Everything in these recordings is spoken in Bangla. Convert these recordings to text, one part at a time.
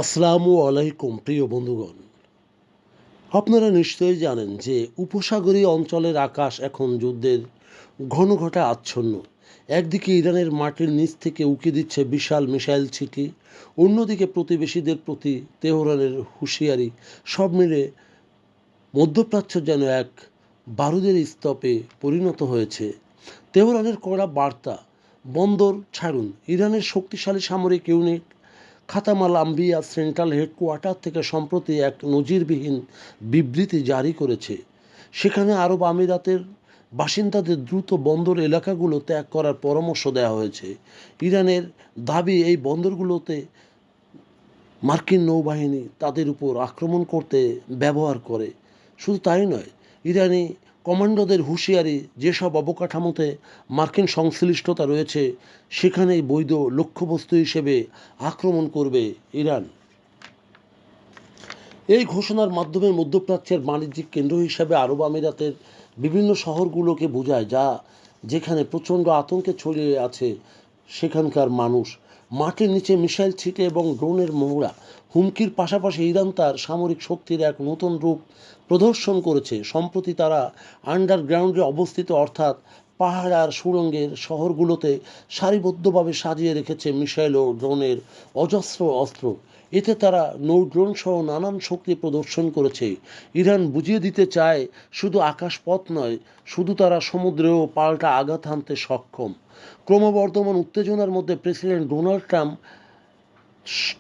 আসসালামু আলাইকুম প্রিয় বন্ধুগণ। আপনারা নিশ্চয়ই জানেন যে উপসাগরীয় অঞ্চলের আকাশ এখন যুদ্ধের ঘনঘটা আচ্ছন্ন। একদিকে ইরানের মাটির নিচ থেকে উঁকি দিচ্ছে বিশাল মিসাইল ছিটি, অন্যদিকে প্রতিবেশীদের প্রতি তেহরানের হুঁশিয়ারি। সব মিলে মধ্যপ্রাচ্য যেন এক বারুদের স্তূপে পরিণত হয়েছে। তেহরানের কড়া বার্তা, বন্দর ছাড়ুন। ইরানের শক্তিশালী সামরিক ইউনিট খাতাম আল আম্বিয়া সেন্ট্রাল হেডকোয়ার্টার থেকে সম্প্রতি এক নজিরবিহীন বিবৃতি জারি করেছে। সেখানে আরব আমিরাতের বাসিন্দাদের দ্রুত বন্দর এলাকাগুলো ত্যাগ করার পরামর্শ দেওয়া হয়েছে। ইরানের দাবি, এই বন্দরগুলোতে মার্কিন নৌবাহিনী তাদের উপর আক্রমণ করতে ব্যবহার করে। শুধু তাই নয়, ইরানি কমান্ডোদের হুঁশিয়ারি, যেসব অবকাঠামোতে মার্কিন সংশ্লিষ্টতা রয়েছে সেখানেই বৈধ লক্ষ্যবস্তু হিসেবে আক্রমণ করবে ইরান। এই ঘোষণার মাধ্যমে মধ্যপ্রাচ্যের বাণিজ্যিক কেন্দ্র হিসাবে আরব আমিরাতের বিভিন্ন শহরগুলোকে বোঝায়, যেখানে প্রচণ্ড আতঙ্কে ছড়িয়ে আছে সেখানকার মানুষ। মাটির নিচে মিসাইল ছিটে এবং ড্রোনের মহড়া হুমকির পাশাপাশি ইরান তার সামরিক শক্তির এক নতুন রূপ প্রদর্শন করেছে। সম্প্রতি তারা আন্ডারগ্রাউন্ডে অবস্থিত, অর্থাৎ পাহাড় আর সুড়ঙ্গের শহরগুলোতে সারিবদ্ধভাবে সাজিয়ে রেখেছে মিসাইল ও ড্রোনের অজস্র অস্ত্র। এতে তারা নৌ ড্রোন সহ নানান শক্তি প্রদর্শন করেছে। ইরান বুঝিয়ে দিতে চায়, শুধু আকাশপথ নয়, শুধু তারা সমুদ্রেও পাল্টা আঘাত হানতে সক্ষম। ক্রমবর্ধমান উত্তেজনার মধ্যে প্রেসিডেন্ট ডোনাল্ড ট্রাম্প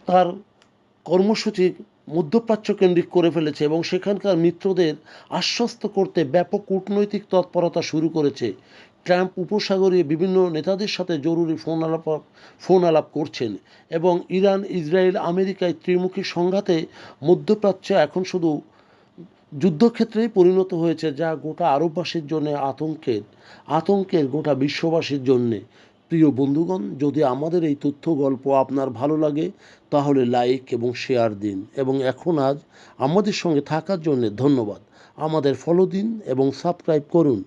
তার কর্মসূচি মধ্যপ্রাচ্য কেন্দ্রিক করে ফেলেছে এবং সেখানকার মিত্রদের আশ্বস্ত করতে ব্যাপক কূটনৈতিক তৎপরতা শুরু করেছে। ট্রাম্প উপসাগরীয় বিভিন্ন নেতাদের সাথে জরুরি ফোন আলাপ করছেন এবং ইরান, ইসরায়েল, আমেরিকায় ত্রিমুখী সংঘাতে মধ্যপ্রাচ্য এখন শুধু যুদ্ধক্ষেত্রেই পরিণত হয়েছে, যা গোটা আরববাসীর জন্য আতঙ্কের গোটা বিশ্ববাসীর জন্যে। প্রিয় বন্ধুগণ, যদি আমাদের এই তথ্য গল্প আপনার ভালো লাগে তাহলে লাইক এবং শেয়ার দিন, এবং আজ আমাদের সঙ্গে থাকার জন্য ধন্যবাদ। আমাদের ফলো দিন এবং সাবস্ক্রাইব করুন।